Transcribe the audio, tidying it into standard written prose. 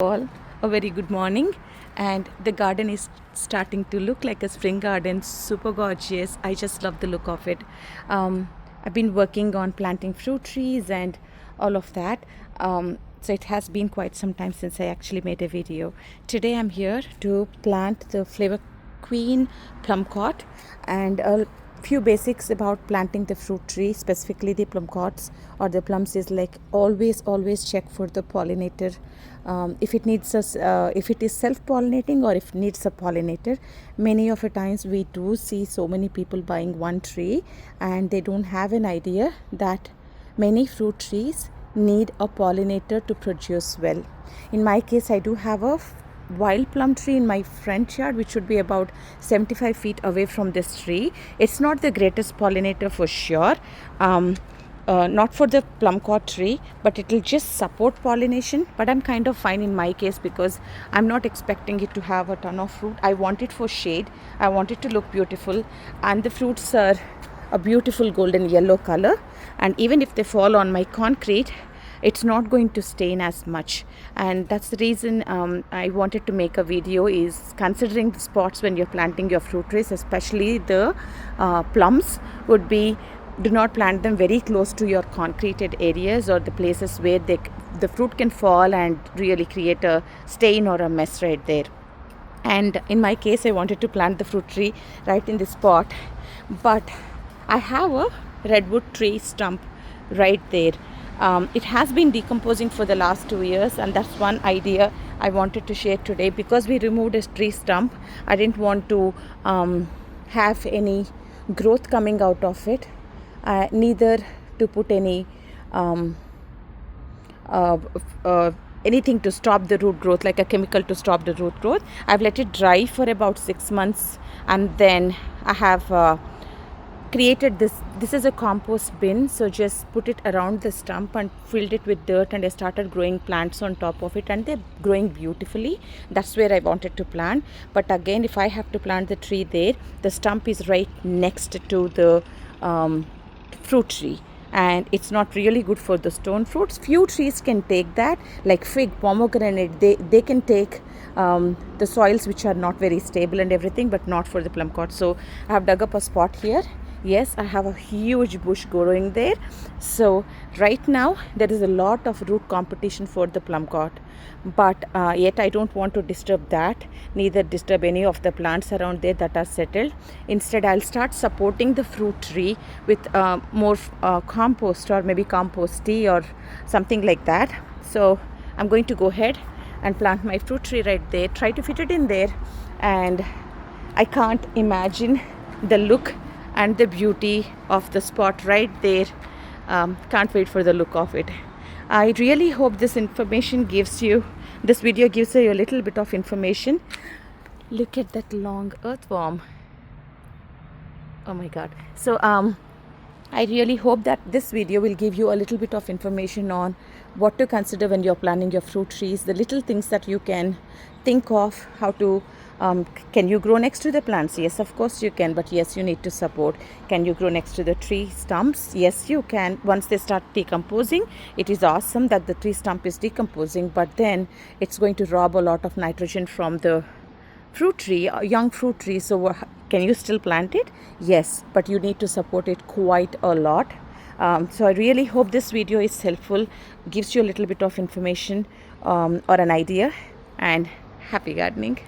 All a very good morning, and the garden is starting to look like a spring garden, super gorgeous. I just love the look of it. I've been working on planting fruit trees and all of that, so it has been quite some time since I actually made a video. Today I'm here to plant the flavor queen plumcot and a few basics about planting the fruit tree, specifically the plumcots or the plums, is like always check for the pollinator. If it needs if it is self-pollinating or if it needs a pollinator. Many of the times we do see so many people buying one tree and they don't have an idea that many fruit trees need a pollinator to produce well. In my case, I do have a wild plum tree in my front yard, which should be about 75 feet away from this tree. It's not the greatest pollinator for sure, not for the plumcot tree, but it will just support pollination. But I'm kind of fine in my case because I'm not expecting it to have a ton of fruit. I want it for shade, I want it to look beautiful, and the fruits are a beautiful golden yellow color, and even if they fall on my concrete, it's not going to stain as much. And that's the reason I wanted to make a video, is considering the spots when you're planting your fruit trees, especially the plums, would be do not plant them very close to your concreted areas or the places where the fruit can fall and really create a stain or a mess right there. And in my case, I wanted to plant the fruit tree right in this spot, but I have a redwood tree stump right there. It has been decomposing for the last 2 years, and that's one idea I wanted to share today. Because we removed a tree stump, I didn't want to have any growth coming out of it, neither to put any anything to stop the root growth, like a chemical to stop the root growth. I've let it dry for about 6 months, and then I have created this is a compost bin, so just put it around the stump and filled it with dirt, and I started growing plants on top of it, and they're growing beautifully. That's where I wanted to plant. But again, if I have to plant the tree there, the stump is right next to the fruit tree, and it's not really good for the stone fruits. Few trees can take that, like fig, pomegranate, they can take the soils which are not very stable and everything, but not for the plumcot. So I have dug up a spot here. Yes, I have a huge bush growing there. So right now there is a lot of root competition for the plumcot, but yet I don't want to disturb that, neither disturb any of the plants around there that are settled. Instead, I'll start supporting the fruit tree with more compost, or maybe compost tea or something like that. So I'm going to go ahead and plant my fruit tree right there, try to fit it in there, and I can't imagine the look and the beauty of the spot right there. Can't wait for the look of it. I really hope this video gives you a little bit of information. Look at that long earthworm. Oh my god. So I really hope that this video will give you a little bit of information on what to consider when you're planting your fruit trees, the little things that you can think of, how to can you grow next to the plants? Yes, of course you can, but yes, you need to support. Can you grow next to the tree stumps? Yes, you can. Once they start decomposing, it is awesome that the tree stump is decomposing, but then it's going to rob a lot of nitrogen from the fruit tree, young fruit tree. So can you still plant it? Yes, but you need to support it quite a lot. So I really hope this video is helpful, gives you a little bit of information or an idea, and happy gardening.